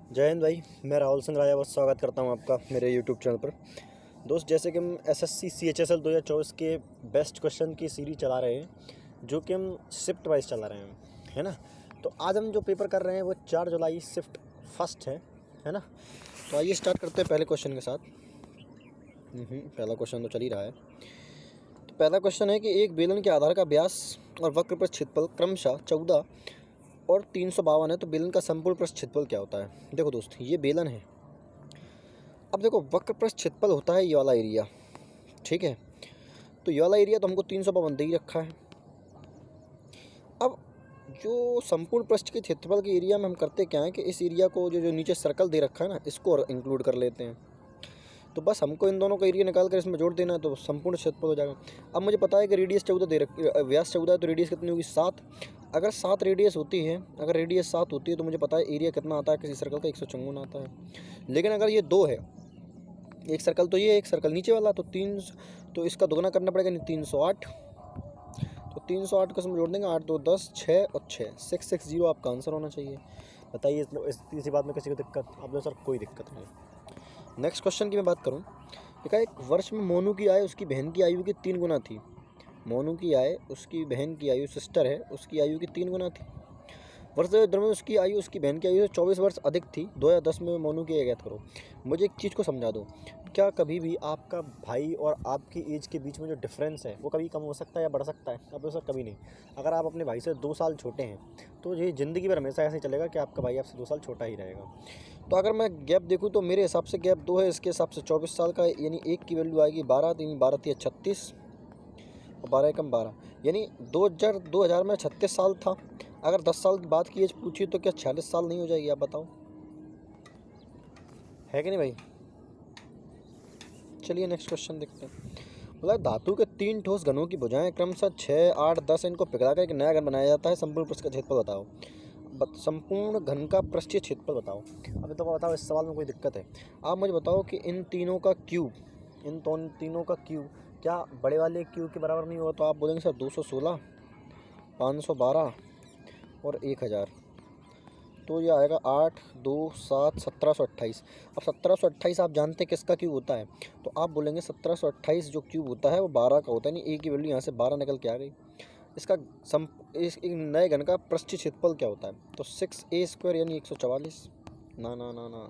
जय हिंद भाई। मैं राहुल सिंह राजावत स्वागत करता हूं आपका मेरे यूट्यूब चैनल पर। दोस्त, जैसे कि हम एसएससी CHSL 2024 के बेस्ट क्वेश्चन की सीरीज चला रहे हैं, जो कि हम शिफ्ट वाइज चला रहे हैं, है ना। तो आज हम जो पेपर कर रहे हैं वो 4 जुलाई शिफ्ट फर्स्ट है ना। तो आइए स्टार्ट करते हैं पहले क्वेश्चन के साथ। पहला क्वेश्चन तो चल ही रहा है। तो पहला क्वेश्चन है कि एक बेलन के आधार का व्यास और वक्र पर क्षेत्रफल क्रमशः 14 और 352 है, तो बेलन का संपूर्ण पृष्ठ क्षेत्रफल क्या होता है। देखो दोस्त, ये बेलन है। अब देखो, वक्र पृष्ठ क्षेत्रफल होता है ये वाला एरिया, ठीक है। तो ये वाला एरिया तो हमको 352 दे ही रखा है। अब जो संपूर्ण पृष्ठ के क्षेत्रफल के एरिया में हम करते क्या है कि इस एरिया को जो जो नीचे सर्कल दे रखा है ना, इसको इंक्लूड कर लेते हैं। तो बस हमको इन दोनों का एरिया निकाल कर इसमें जोड़ देना है, तो संपूर्ण क्षेत्रफल हो जाएगा। अब मुझे पता है कि रेडियस 14 दे रखी, व्यास 14 है, तो रेडियस कितनी होगी 7। अगर 7 रेडियस होती है, अगर रेडियस 7 होती है तो मुझे पता है एरिया कितना आता है किसी सर्कल का, 154 आता है। लेकिन अगर ये 2 है, एक सर्कल तो ये, एक सर्कल नीचे वाला, तो 3, तो इसका दोगुना करना पड़ेगा, नहीं 308। तो 308 को हम जोड़ देंगे, 8 2 10, 6 और 6, 660 आपका आंसर होना चाहिए। बताइए इस तीसरी बात में किसी को दिक्कत? आप बोले सर कोई दिक्कत नहीं। नेक्स्ट क्वेश्चन की मैं बात करूं, देखा एक वर्ष में मोनू की आय उसकी बहन की आयु की 3 गुना थी। मोनू की आय उसकी बहन की आयु, सिस्टर है, उसकी आयु की 3 गुना थी। वर्ष 2010 में उसकी आयु उसकी बहन की आयु से 24 वर्ष अधिक थी। 2010 में मोनू की ज्ञात करो। मुझे एक चीज़ को समझा दो, क्या कभी भी आपका भाई और आपकी एज के बीच में जो डिफरेंस है वो कभी कम हो सकता है या बढ़ सकता है? अब सर कभी नहीं। अगर आप अपने भाई से 2 साल छोटे हैं तो ये ज़िंदगी भर हमेशा ऐसे ही चलेगा कि आपका भाई आपसे 2 साल छोटा ही रहेगा। तो अगर मैं गैप देखूँ तो मेरे हिसाब से गैप 2 है, इसके हिसाब से 24 साल का, यानी एक की वैल्यू आएगी 12, 3 12 3 36 और 12 एकम 12, यानी 2000 में 36 साल था। अगर 10 साल की बात की एज पूछी तो क्या 46 साल नहीं हो जाएगी? आप बताओ, है कि नहीं भाई। चलिए नेक्स्ट क्वेश्चन देखते हैं। मतलब धातु के 3 ठोस घनों की भुजाएं क्रमशः 6 8 10, इनको पिघला कर एक नया घन बनाया जाता है। संपूर्ण पृष्ठ का क्षेत्रफल बताओ। संपूर्ण घन का पृष्ठीय क्षेत्रफल बताओ। अब तो बताओ, इस सवाल में कोई दिक्कत है? आप मुझे बताओ कि इन तीनों का क्यूब, तीनों का क्यूब क्या बड़े वाले क्यूब के बराबर नहीं होगा? तो आप बोलेंगे सर 216, 512 और 1000। तो ये आएगा 8 2 7 1728। अब 1728 आप जानते हैं किसका क्यूब होता है, तो आप बोलेंगे 1728 जो क्यूब होता है वो 12 का होता है। नहीं, ए की वैल्यू यहाँ से 12 निकल के आ गई। इसका इस नए घन का पृष्ठीय क्षेत्रफल क्या होता है? तो 6a² यानी 144। ना ना ना ना,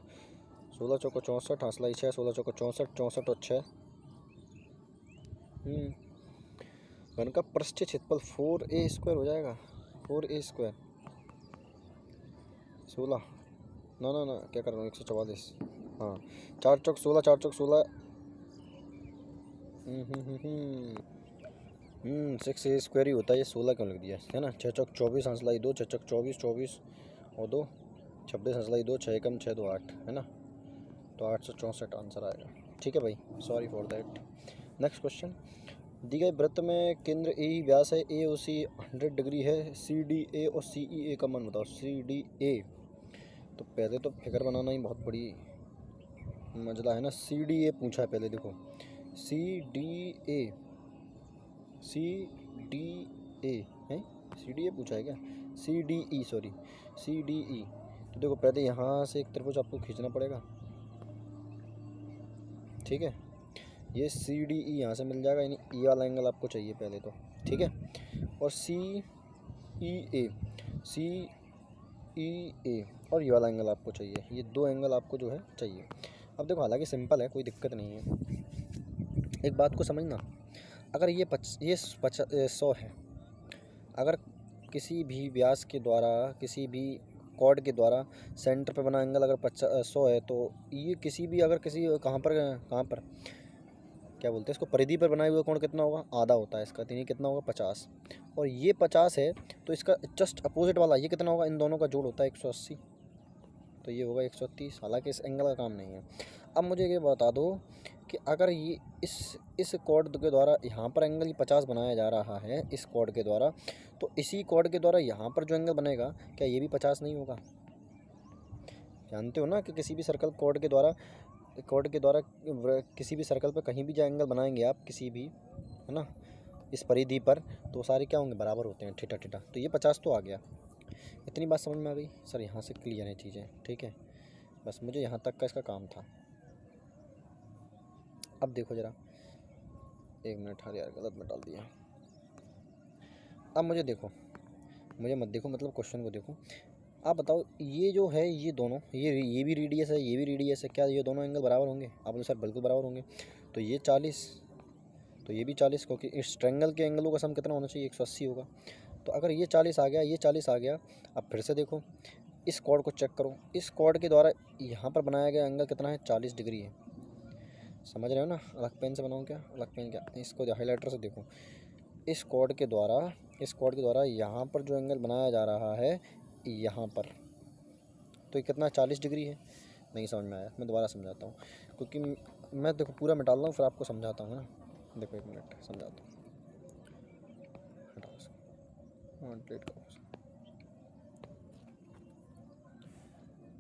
16 चौको 64, हासला 6, 16 चौको 64, 64 और 6। घन का पृष्ठीय क्षेत्रफल 4a² हो जाएगा। 4a², 16, ना ना ना, क्या कर रहा हूँ, 144। हाँ, 4 चौक 16, 4 चौक 16। 6a² ही होता है, ये 16 क्यों लिख दिया है ना। 6 चौक 24, हंसलाई 2, 6 चौक 24, 24 और 2 26, हंसलाई 2, 6 एकम 6 2 8, है ना। तो 864 आंसर आएगा। ठीक है भाई, sorry for that. Next question, दी गई वृत्त में केंद्र ए ही व्यास है, ए ओ सी 100 डिग्री है, सी डी ए और सी ई ए का मान बताओ। सी डी ए, तो पहले तो फिगर बनाना ही बहुत बड़ी मजला है ना। सी डी ए पूछा है पहले, देखो C D A, C D A है, सी डी ए पूछा है क्या? C D E, sorry, C D E. तो देखो पहले यहाँ से एक त्रिभुज आपको खींचना पड़ेगा, ठीक है। ये सी डी ई यहाँ से मिल जाएगा, यानी ई वाला एंगल आपको चाहिए पहले तो, ठीक है। और सी ई ए, सी ई ए और ये वाला एंगल आपको चाहिए। ये 2 एंगल आपको जो है चाहिए। अब देखो, हालांकि सिंपल है, कोई दिक्कत नहीं है। एक बात को समझना, अगर ये 100 है, अगर किसी भी व्यास के द्वारा, किसी भी कॉर्ड के द्वारा सेंटर पे बना एंगल अगर 100 है, तो ये किसी भी, अगर किसी कहाँ पर क्या बोलते हैं इसको, परिधि पर बनाए हुए कोण कितना होगा? आधा होता है इसका, तो ये कितना होगा? 50। और ये 50 है, तो इसका जस्ट अपोजिट वाला ये कितना होगा? इन दोनों का जोड़ होता है 180, तो ये होगा 130। हालांकि इस एंगल का काम नहीं है। अब मुझे ये बता दो कि अगर ये इस कॉर्ड के द्वारा यहाँ पर एंगल 50 बनाया जा रहा है इस कॉर्ड के द्वारा, तो इसी कॉर्ड के द्वारा यहाँ पर जो एंगल बनेगा, क्या ये भी 50 नहीं होगा? जानते हो ना कि किसी भी सर्कल कॉर्ड के द्वारा किसी भी सर्कल पर कहीं भी जो एंगल बनाएंगे आप, किसी भी, है ना, इस परिधि पर, तो सारे क्या होंगे? बराबर होते हैं, थीटा थीटा। तो ये 50 तो आ गया। इतनी बात समझ में आ गई सर? यहाँ से क्लियर है चीज़ें, ठीक है। बस मुझे यहाँ तक का इसका काम था। अब देखो ज़रा, 1 मिनट, हाँ यार गलत में डाल दिया। अब मुझे देखो, मुझे मत देखो, मतलब क्वेश्चन को देखो। आप बताओ ये जो है, ये दोनों, ये भी रेडियस है, ये भी रेडियस है, क्या ये दोनों एंगल बराबर होंगे? आप बोले सर बिल्कुल बराबर होंगे। तो ये 40, तो ये भी 40, क्योंकि इस ट्रायंगल के एंगलों का सम कितना होना चाहिए? 180 होगा। तो अगर ये 40 आ गया, ये 40 आ गया, अब फिर से देखो इस कॉर्ड को चेक करो। इस कॉर्ड के द्वारा यहाँ पर बनाया गया एंगल कितना है? 40 डिग्री है। समझ रहे हो ना? अलग पेन से बनाऊँ क्या? अलग पेन क्या, इसको हाईलाइटर से देखो। इस कॉर्ड के द्वारा यहाँ पर जो एंगल बनाया जा रहा है यहाँ पर, तो ये कितना 40 डिग्री है। नहीं समझ में आया, मैं दोबारा समझाता हूँ, क्योंकि मैं देखो पूरा मिटा लूँ फिर आपको समझाता हूँ ना। देखो 1 मिनट समझाता हूँ। हटाओ इसको, डिलीट करो।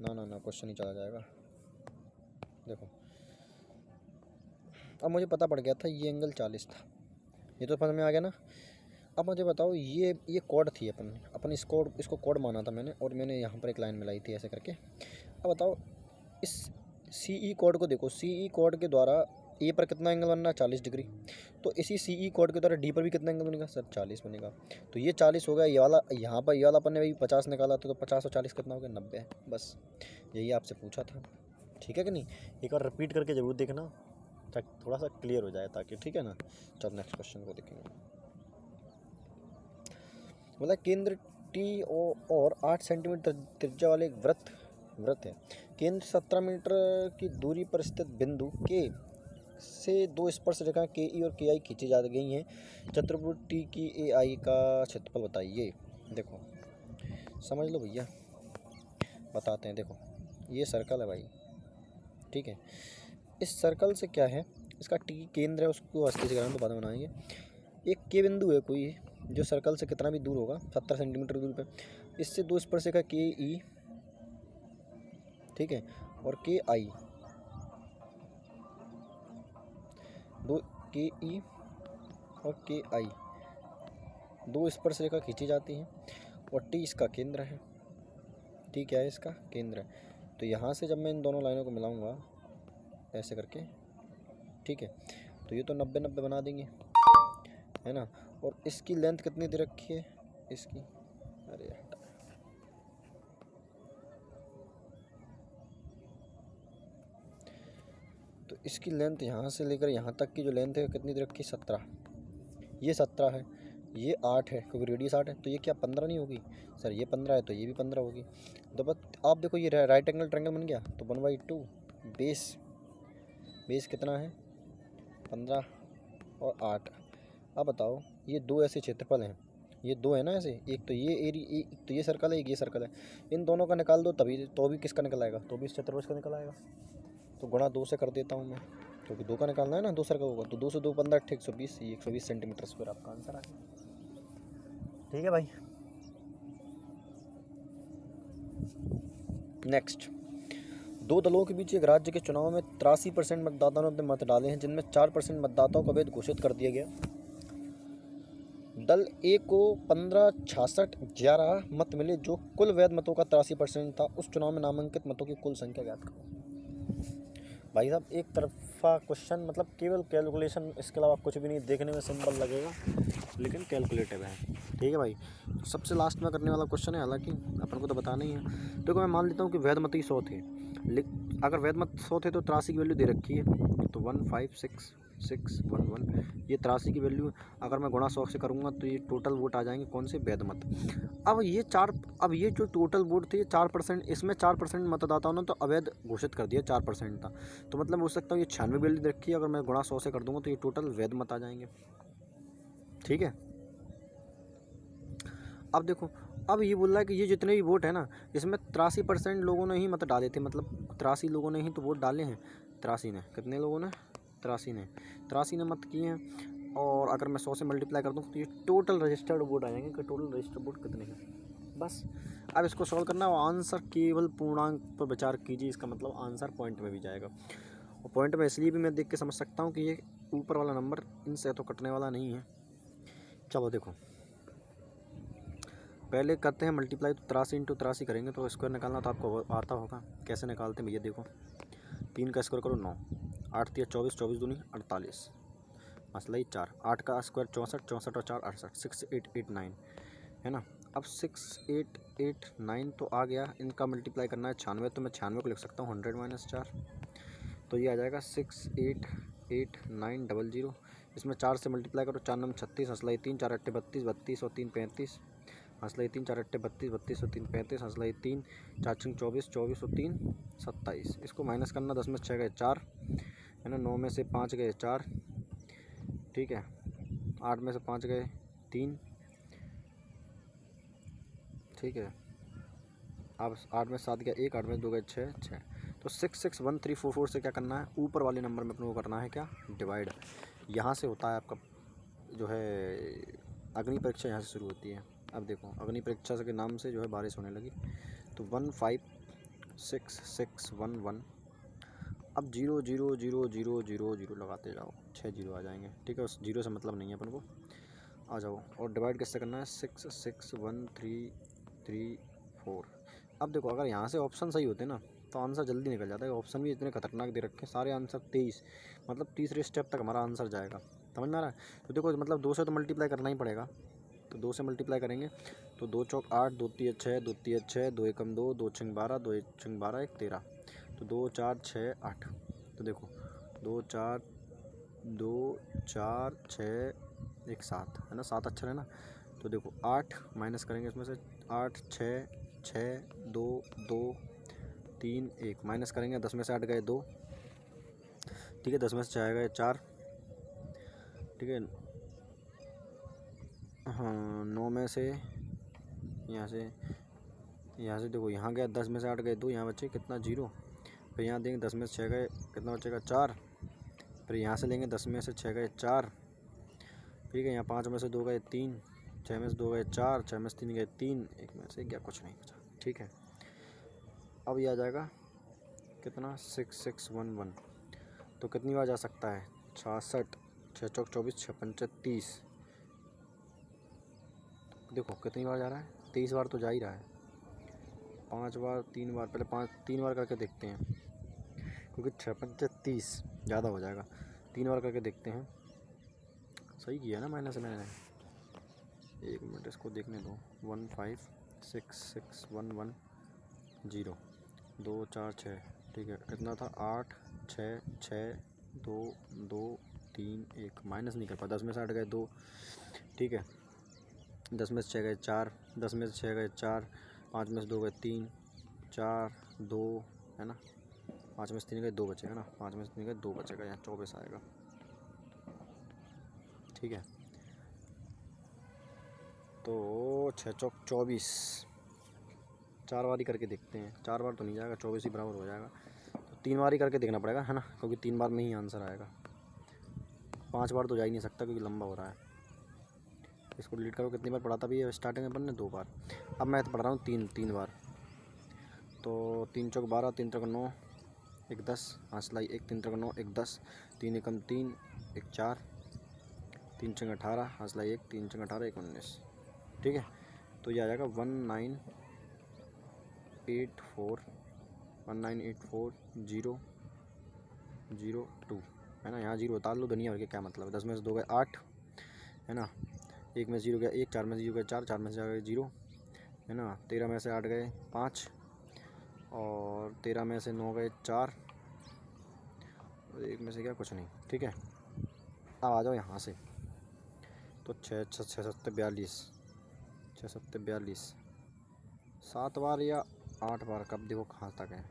ना क्वेश्चन ही चला जाएगा। देखो अब मुझे पता पड़ गया था ये एंगल 40 था, ये तो समझ में आ गया ना। अब मुझे बताओ ये कॉर्ड थी, अपन इसको कॉर्ड माना था मैंने, और मैंने यहाँ पर एक लाइन मिलाई थी ऐसे करके। अब बताओ इस सी ई कॉर्ड को देखो, सी ई कॉर्ड के द्वारा ए पर कितना एंगल बनना है? 40 डिग्री। तो इसी सी ई कॉर्ड के द्वारा डी पर भी कितना एंगल बनेगा? सर 40 बनेगा। तो ये 40 होगा, ये वाला यहाँ पर, ये वाला अपन ने भी 50 निकाला था, तो 50 और 40 कितना हो गया? 90। बस यही आपसे पूछा था, ठीक है कि नहीं? एक बार रिपीट करके ज़रूर देखना ताकि थोड़ा सा क्लियर हो जाए, ताकि, ठीक है ना। चलो नेक्स्ट क्वेश्चन को देखेंगे। मतलब केंद्र टी और 8 सेंटीमीटर त्रिज्या वाले एक वृत्त है। केंद्र 17 मीटर की दूरी पर स्थित बिंदु के से 2 स्पर्श रेखा के ई और के आई खींची जा गई हैं। चतुर्भुज टी की ए आई का क्षेत्रफल बताइए। देखो समझ लो भैया, बताते हैं। देखो ये सर्कल है भाई, ठीक है। इस सर्कल से क्या है, इसका टी केंद्र है, उसको अस्थिर से तो बाद में बनाएंगे। एक के बिंदु है कोई, जो सर्कल से कितना भी दूर होगा, 70 सेंटीमीटर दूरी पे। इससे 2 स्पर्श रेखा के ई, ठीक है, और के आई, दो के ई और के आई, 2 स्पर्श रेखा खींची जाती हैं, और टी इसका केंद्र है। टी क्या है? इसका केंद्र है। तो यहाँ से जब मैं इन दोनों लाइनों को मिलाऊंगा ऐसे करके, ठीक है, तो ये तो 90-90 बना देंगे, है ना। और इसकी लेंथ कितनी दे रखी है इसकी? अरे हटा, तो इसकी लेंथ यहाँ से लेकर यहाँ तक की जो लेंथ है कितनी दे रखी? 17। ये 17 है, ये 8 है, क्योंकि रेडियस 8 है। तो ये क्या 15 नहीं होगी? सर ये 15 है, तो ये भी 15 होगी। तो बस आप देखो ये राइट एंगल ट्रायंगल बन गया। तो 1/2 बेस कितना है? 15 और 8। अब बताओ ये 2 ऐसे क्षेत्रफल हैं, ये 2 है ना ऐसे, एक तो ये एक तो ये सर्कल है, एक ये सर्कल है। इन दोनों का निकाल दो तभी तो भी किसका निकल आएगा? तो भी इस क्षेत्रफल का निकल आएगा। तो गुणा 2 से कर देता हूँ मैं, क्योंकि 2 का निकालना है ना, 2 सर्कल होगा। तो 2 से 2 15, 120, ये 120 सेंटीमीटर स्क्वायर आपका आंसर आएगा। ठीक है भाई। नेक्स्ट, 2 दलों के बीच एक राज्य के चुनाव में 83% मतदाताओं ने मत डाले हैं, जिनमें 4% मतदाताओं का अवैध घोषित कर दिया गया। दल ए को 15-66-11 मत मिले, जो कुल वैध मतों का 83% था। उस चुनाव में नामांकित मतों की कुल संख्या ज्ञात करो। भाई साहब एक तरफा क्वेश्चन, मतलब केवल कैलकुलेशन, इसके अलावा कुछ भी नहीं। देखने में सिंपल लगेगा लेकिन कैलकुलेटिव है, ठीक है भाई। तो सबसे लास्ट में करने वाला क्वेश्चन है, हालांकि अपन को तो बताना ही है। देखो मैं मान लेता हूँ कि वैध मत ही 100 थे, अगर वैध मत 100 थे तो 83 की वैल्यू दे रखी है, तो 156,611 ये 83 की वैल्यू। अगर मैं गुणा 100 से करूँगा तो ये टोटल वोट आ जाएंगे कौन से? वैध मत। अब ये जो टोटल वोट थे 4%, इसमें 4% मतदाताओं ने तो अवैध घोषित कर दिया, 4% था। तो मतलब हो सकता हूँ ये 96 वैल्यू दे रखी है, अगर मैं गुणा 100 से कर दूँगा तो ये टोटल वैध मत आ जाएंगे, ठीक है। अब देखो, अब ये बोल रहा है कि ये जितने भी वोट है ना, इसमें 83% लोगों ने ही मत डाले थे, मतलब 83 लोगों ने ही तो वोट डाले हैं। 83 ने, कितने लोगों ने? 83 ने मत किए हैं। और अगर मैं 100 से मल्टीप्लाई कर दूँ तो ये टोटल रजिस्टर्ड वोट आ जाएंगे कि टोटल रजिस्टर्ड वोट कितने हैं। बस अब इसको सॉल्व करना है, आंसर केवल पूर्णांक पर विचार कीजिए, इसका मतलब आंसर पॉइंट में भी जाएगा। और पॉइंट में इसलिए भी मैं देख के समझ सकता हूँ कि ये ऊपर वाला नंबर इनसे तो कटने वाला नहीं है। चलो देखो, पहले करते हैं मल्टीप्लाई, तो 83 इंटू 83 करेंगे तो स्क्वायर निकालना तो आपको आता होगा। कैसे निकालते हैं भैया, देखो 3 का स्क्वायर करो 9, 8 तिया 24, 24 दूनी 48, मसला ही 4, 8 का स्क्वायर 64, 64 और 4 68, 6889 है ना। अब 6889 तो आ गया, इनका मल्टीप्लाई करना है 96, तो मैं 96 को लिख सकता हूँ 100 - 4, तो ये आ जाएगा 688900। इसमें 4 से मल्टीप्लाई करो, 4 9 36, हंसलाई 3, 4 8 32, 32 और 3 35, हंसलाई 3, 4 8 32, 32 और 3 35, हंसलाई 3, 4 6 24, 24 और 3 27। इसको माइनस करना, 10 में 6 गए 4 है ना, 9 में से 5 गए 4, ठीक है, 8 में से 5 गए 3, ठीक है, अब 8 में 7 गया 1, 8 में 2 गए 6 6। तो 661344 से क्या करना है, ऊपर वाले नंबर में अपने को करना है क्या, डिवाइड। यहाँ से होता है आपका जो है अग्नि परीक्षा, यहाँ से शुरू होती है। अब देखो अग्नि परीक्षा के नाम से जो है बारिश होने लगी, तो 156611, अब 0 0 0 0 0 0 लगाते जाओ, 6 जीरो आ जाएंगे, ठीक है, उस जीरो से मतलब नहीं है अपन को, आ जाओ। और डिवाइड किससे करना है, 66133 अब देखो अगर यहाँ से ऑप्शन सही होते ना तो आंसर जल्दी निकल जाता है। ऑप्शन भी इतने खतरनाक दे रखे हैं सारे, आंसर 23, मतलब तीसरे स्टेप तक हमारा आंसर जाएगा, समझ में आ रहा है। तो देखो मतलब 2 से तो मल्टीप्लाई करना ही पड़ेगा, तो 2 से मल्टीप्लाई करेंगे तो 2 चौक 8, 2 तिया 6, 2 तिया 6, 2 एकम 2, 2 छंग 12, 2 छंग 12 1 13, तो 2 4 6 8। तो देखो 2 4 6 1 7 है ना, 7 अक्षर है ना। तो देखो 8 माइनस करेंगे इसमें से, 8 6 6 2 2 3 1 माइनस करेंगे, 10 में से 8 गए 2, ठीक है, 10 में से 6 गए 4, ठीक है, हाँ 9 में से यहाँ से देखो यहाँ गया 10 में से 8 गए 2, यहाँ बचे कितना 0, फिर यहाँ देंगे 10 में से 6 गए कितना बचेगा 4, फिर यहाँ से लेंगे 10 में से 6 गए 4, ठीक है, यहाँ 5 में से 2 गए 3, 6 में से 2 गए 4, 6 में से 3 गए 3, 1 में से क्या कुछ नहीं बचा, ठीक है। अब ये आ जाएगा कितना 6611, तो कितनी बार जा सकता है 66, 6 चौक 24, 6 पंचे 30, देखो कितनी बार जा रहा है 23 बार तो जा ही रहा है, 5 बार 3 बार, पहले 3 बार करके देखते हैं, क्योंकि 6 पंचे 30 ज़्यादा हो जाएगा, 3 बार करके देखते हैं। सही किया ना माइनस मैंने, 1 मिनट इसको देखने दो, 156611 2 4 6, ठीक है, कितना था 8 6 6 2 2 3 1, माइनस नहीं कर पाया, 10 में से 8 गए 2, ठीक है, 10 में से 6 गए 4, 10 में से 6 गए 4, 5 में से 2 गए 3, 4 2 है ना, 5 में से 3 गए 2 बचेगा ना, 5 में से 3 गए 2 बचेगा, यहाँ 24 आएगा, ठीक है। तो 6 चौक 24, 4 बार ही करके देखते हैं, 4 बार तो नहीं जाएगा, 24 ही बराबर हो जाएगा, तो 3 बार ही करके देखना पड़ेगा है ना, क्योंकि 3 बार में ही आंसर आएगा, 5 बार तो जा ही नहीं सकता क्योंकि लंबा हो रहा है। इसको डिलीट करो, कितनी बार पढ़ा था भी ये स्टार्टिंग में अपन ने 2 बार, अब मैं तो पढ़ रहा हूँ 3 बार, तो 3 चौक 12, 3 चौक 9 1 10, हंसलाई 1, 3 चौक 9 1 10, 3 एकम 3 1 4, 3 छंग 18, हंसलाई 1, 3 छंग 18 1 19, ठीक है। तो ये आ जाएगा 1984 है ना, यहाँ 0 उतार लो, दुनिया भर के क्या मतलब है, 10 में से 2 गए 8 है ना, 1 में से 0 गया 1, 4 में से 0 गया 4, 4 में से 4 गए 0 है ना, 13 में से 8 गए 5, और 13 में से 9 गए 4, और 1 में से क्या कुछ नहीं, ठीक है। अब आ जाओ यहाँ से, तो 6 6 6 7 42, 6 7 42, 7 बार या 8 बार, कब देखो कहाँ तक है,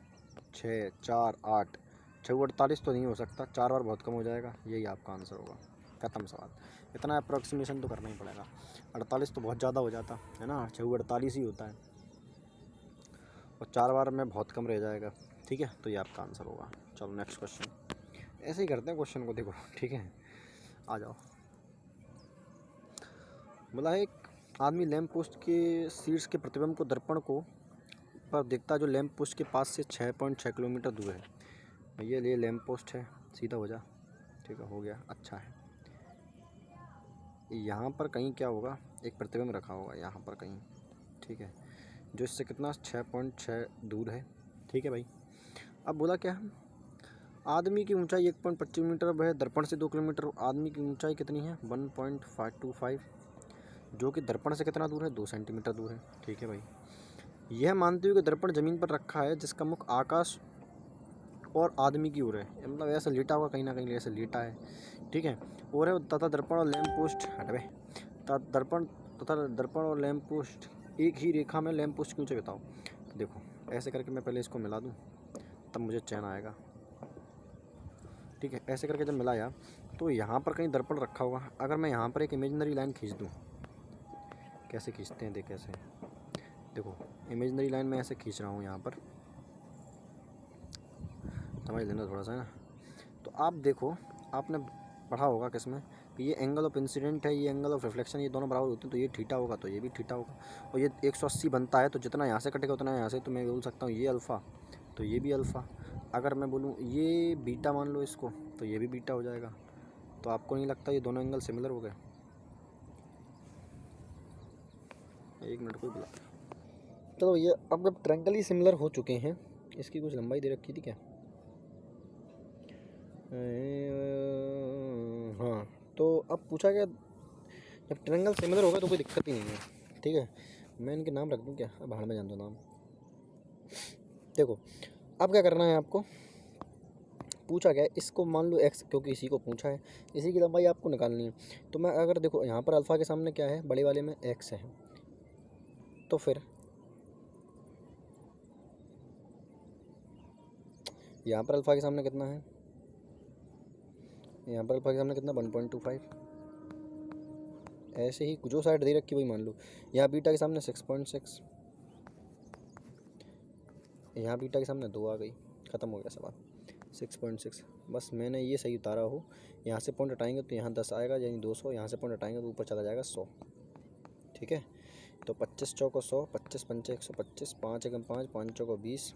6 4 8 6 48 तो नहीं हो सकता, 4 बार बहुत कम हो जाएगा, यही आपका आंसर होगा, खत्म सवाल। इतना अप्रॉक्सीमेशन तो करना ही पड़ेगा, 48 तो बहुत ज़्यादा हो जाता है ना, 6 48 ही होता है, और 4 बार में बहुत कम रह जाएगा, ठीक है, तो ये आपका आंसर होगा। चलो नेक्स्ट क्वेश्चन, ऐसे ही करते हैं क्वेश्चन को, देखो ठीक है, आ जाओ। बोला है एक आदमी लैंप पोस्ट के शीर्ष के प्रतिबिंब को दर्पण को पर देखता जो लैंप पोस्ट के पास से 6.6 किलोमीटर दूर है। ये लिए लैंप पोस्ट है, सीधा हो जा, ठीक है, हो गया, अच्छा है। यहाँ पर कहीं क्या होगा, एक प्रतिबिंब रखा होगा यहाँ पर कहीं, ठीक है, जो इससे कितना 6.6 दूर है। ठीक है भाई। अब बोला क्या, आदमी की ऊंचाई 1.25 मीटर, वह दर्पण से 2 किलोमीटर। आदमी की ऊंचाई कितनी है 1.525, जो कि दर्पण से कितना दूर है 2 सेंटीमीटर दूर है। ठीक है भाई। यह मानते हुए कि दर्पण जमीन पर रखा है जिसका मुख आकाश और आदमी की ओर है, मतलब ऐसा लेटा हुआ, कहीं ना कहीं ऐसे लेटा है। ठीक है। और है तथा दर्पण और लैंप पोस्ट हटवे दर्पण और लैंप पोस्ट एक ही रेखा में, लैंप पोस्ट क्यों बताओ। तो देखो ऐसे करके मैं पहले इसको मिला दूँ तब मुझे चैन आएगा। ठीक है, ऐसे करके जब मिलाया तो यहाँ पर कहीं दर्पण रखा होगा। अगर मैं यहाँ पर एक इमेजिनरी लाइन खींच दूँ, कैसे खींचते हैं देख, कैसे, देखो इमेजिनरी लाइन में ऐसे खींच रहा हूँ यहाँ पर, समझ लेना थोड़ा सा ना। तो आप देखो, आपने पढ़ा होगा किसमें कि ये एंगल ऑफ इंसिडेंट है, ये एंगल ऑफ रिफ्लेक्शन, ये दोनों बराबर होते हैं, तो ये थीटा होगा तो ये भी थीटा होगा। और ये 180 बनता है, तो जितना यहाँ से कटेगा उतना यहाँ से, तो मैं बोल सकता हूँ ये अल्फ़ा तो ये भी अल्फ़ा। अगर मैं बोलूँ ये बीटा मान लो इसको, तो ये भी बीटा हो जाएगा। तो आपको नहीं लगता ये दोनों एंगल सिमिलर हो गए? एक मिनट कोई बुला। चलो ये अब ट्रायंगल ही सिमिलर हो चुके हैं। इसकी कुछ लंबाई दे रखी थी क्या? हाँ, तो अब पूछा गया जब ट्रायंगल सिमिलर होगा तो कोई दिक्कत ही नहीं है। ठीक है, मैं इनके नाम रख दूँ क्या? अब बाहर में जान दो नाम। देखो अब क्या करना है आपको, पूछा गया इसको मान लो x, क्योंकि इसी को पूछा है, इसी की लंबाई आपको निकालनी है। तो मैं अगर देखो यहाँ पर अल्फ़ा के सामने क्या है, बड़े वाले में x है, तो फिर यहाँ पर अल्फ़ा के सामने कितना है, यहाँ पर अल्फ़ा के सामने कितना 1.25। ऐसे ही जो साइड दे रखी वही मान लो। यहाँ बीटा के सामने 6.6, यहाँ बीटा के सामने 2 आ गई, ख़त्म हो गया सवाल। 6.6, बस मैंने ये सही उतारा हो। यहाँ से पॉइंट हटाएंगे तो यहाँ 10 आएगा, यानी 200। यहाँ से पॉइंट हटाएंगे तो ऊपर चला जाएगा 100। ठीक है, तो 25 चौको 100, 25 पंचे 125, 5 एकम 5, 5 चौको 20,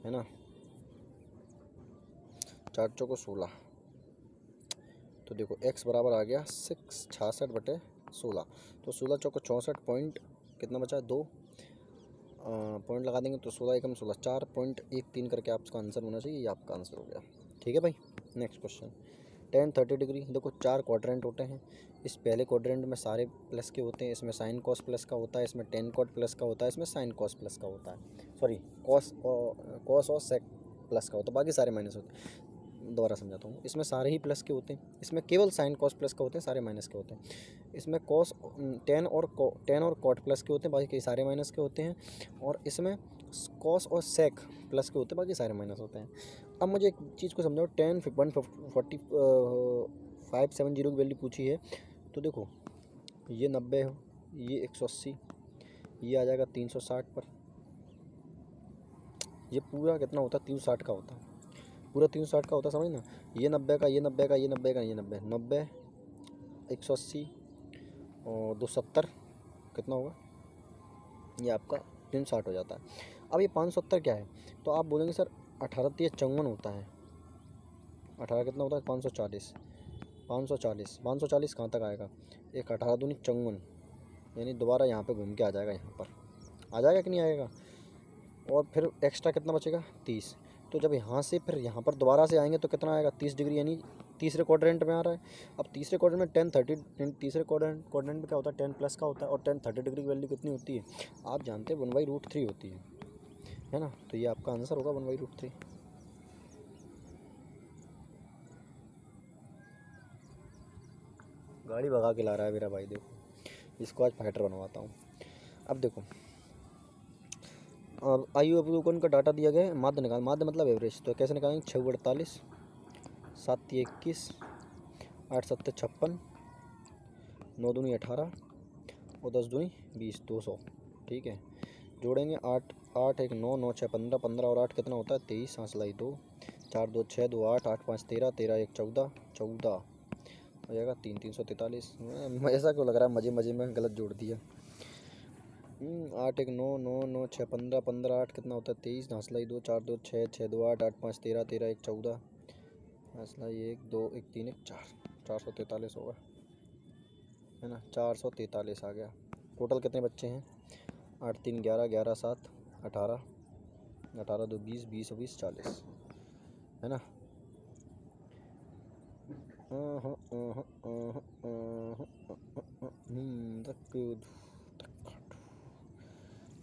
है ना, 4 चौको 16। तो देखो x बराबर आ गया 66/16। तो 16 चौको 64 पॉइंट कितना बचा, 2 पॉइंट लगा देंगे तो 16 एकम 16, 4.13 करके आपका आंसर होना चाहिए। ये आपका आंसर हो गया। ठीक है भाई। Next question, tan 30 degree. देखो 4 क्वाड्रेंट होते हैं, इस पहले क्वाड्रेंट में सारे प्लस के होते हैं, इसमें साइन कॉस प्लस का होता है, इसमें टेन कॉट प्लस का होता है, इसमें साइन कॉस प्लस का होता है, सॉरी कॉस और सेक प्लस का होता है, बाकी सारे माइनस होते हैं। दोबारा समझाता हूँ, इसमें सारे ही प्लस के होते हैं, इसमें केवल साइन कॉस प्लस का होते हैं, सारे माइनस के होते हैं। इसमें कॉस टेन और कॉट प्लस के होते हैं, बाकी सारे माइनस के होते हैं। और इसमें कॉस और सेक प्लस के होते हैं, बाकी सारे माइनस होते हैं। अब मुझे एक चीज़ को समझाओ, 570 की वैल्यू पूछी है, तो देखो ये 90 हो, ये 180, ये आ जाएगा 360 पर। ये पूरा कितना होता है 360 का होता है, पूरा 360 का होता है, समझ ना। ये 90 का, ये 90 का, ये 90 का, ये 90, 90 180 और 270 कितना होगा, ये आपका 360 हो जाता है। अब ये 570 क्या है, तो आप बोलेंगे सर 18 3 54 होता है, 18 कितना होता है 540, 540 कहाँ तक आएगा, एक 18 दूनी 54, यानी दोबारा यहाँ पे घूम के आ जाएगा, यहाँ पर आ जाएगा कि नहीं आएगा। और फिर एक्स्ट्रा कितना बचेगा 30। तो जब यहाँ से फिर यहाँ पर दोबारा से आएंगे तो कितना आएगा 30 डिग्री, यानी तीसरे क्वाड्रेंट में आ रहा है। अब तीसरे क्वाड्रेंट में 10 30, तीसरे क्वाड्रेंट में क्या होता है 10 प्लस का होता है, और 10 30 डिग्री की वैल्यू कितनी होती है आप जानते हैं 1/√3 होती है ना। तो ये आपका आंसर होगा 1/√3। गाड़ी भगा के ला रहा है मेरा भाई, देखो इसको आज फाइटर बनवाता हूँ। अब देखो, अब आयु अवलोकन का डाटा दिया गया है, माध्य निकाल, माध्य मतलब एवरेज, तो कैसे निकालेंगे 6 48, 7 21, 8 7 56, 9 दूनी 18 और 10 दूनी 20, 200। ठीक है, जोड़ेंगे 8 8 1 9 9 6 15, 15 और 8 कितना होता है 23, 5 लाई 2, 4 2 6 2 8, 8 5 13, 13 1 14, 14 हो जाएगा 3 343। ऐसा क्यों लग रहा है मज़े मज़े में गलत जोड़ दिया। 8 1 9 9 9 6 15, 15 8 कितना होता है 23, 5 लाई 2, 4 2 6 6 2 8, 8 5 13, 13 1 14, 5 लाई 1 2 1 3 1 4, 443 होगा, है ना, 443 आ गया। टोटल कितने बच्चे हैं 8 3 11, 11 7 18, 18 2 20, 20 20 40, है ना।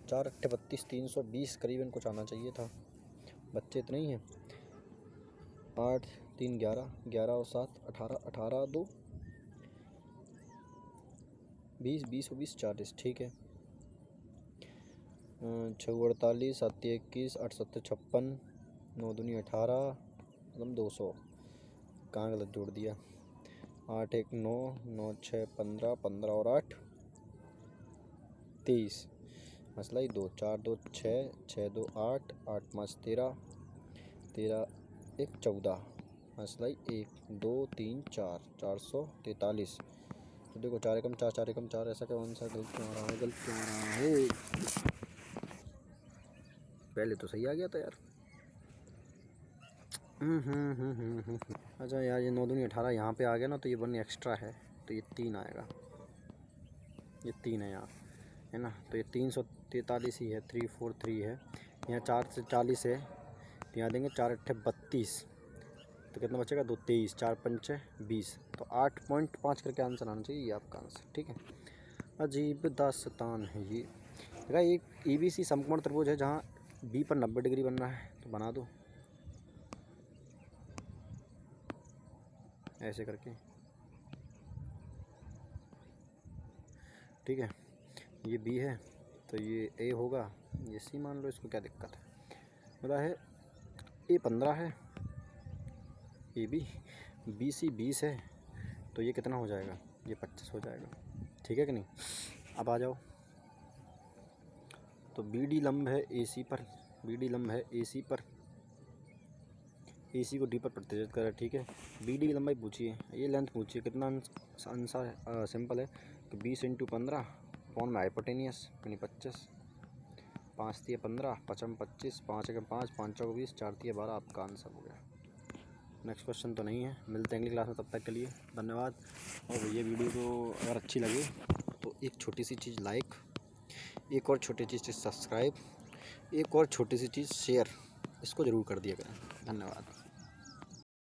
4 8 32, 320 करीबन कुछ आना चाहिए था, बच्चे इतने ही हैं। 8 3 11, 11 और 7 18, 18 2 20, 20 20 40, ठीक है। 6 48, 7 21, 8 7 56, 9 दूनी 18, मतलब 200, कहाँ गलत जोड़ दिया। 8 1 9, 9 6 15, 15 और 8 23, मसला ही 2, 4 2 6, 6 2 8, 8 5 13, 13 1 14, मसला ही 1 2 3 4, 443। तो देखो 4 एकम 4, 4 एकम 4, ऐसा कौन सा गलत क्यों आ रहा है, गलत क्यों आ रहा है। पहले तो सही आ गया था यार। अच्छा यार, ये 9 दूनी 18 यहाँ पे आ गया ना, तो ये 1 एक्स्ट्रा है, तो ये 3 आएगा, ये 3 है यहाँ, है ना। तो ये 343 ही है, 343 है। यहाँ 4 से 40 है, तो यहाँ देंगे 4 8 32, तो कितना बचेगा 2 23, 4 5 20, तो 8.5 करके आंसर आना चाहिए, ये आपका आंसर, ठीक है। अजीब दास्तान है ये। देखा, एक ABC समकोण त्रिभुज है जहाँ B पर 90 डिग्री बन रहा है, तो बना दो ऐसे करके, ठीक है। ये B है, तो ये A होगा, ये C मान लो, इसको क्या दिक्कत है। बोला है A 15 है, AB BC 20 है, तो ये कितना हो जाएगा, ये 25 हो जाएगा, ठीक है कि नहीं। अब आ जाओ, तो BD लंब है AC पर, BD लंब है AC पर, AC को D पर प्रतिच्छेद कर रहा है, ठीक है। BD की लंबाई पूछिए, ये लेंथ पूछिए, कितना आंसर सिंपल है कि 20 × 15 पौन में हाइपोटेनियस, यानी 25, 5 3 15, 5 25, 5 1 5, 5 4 20, 4 3 12, आपका आंसर हो गया। नेक्स्ट क्वेश्चन तो नहीं है, मिलते हैं अगली क्लास में, तब तक के लिए धन्यवाद। और ये वीडियो को अगर अच्छी लगे तो एक छोटी सी चीज़ लाइक, एक और छोटी चीज़ सब्सक्राइब, एक और छोटी सी चीज़ शेयर, इसको ज़रूर कर दिया करें। धन्यवाद।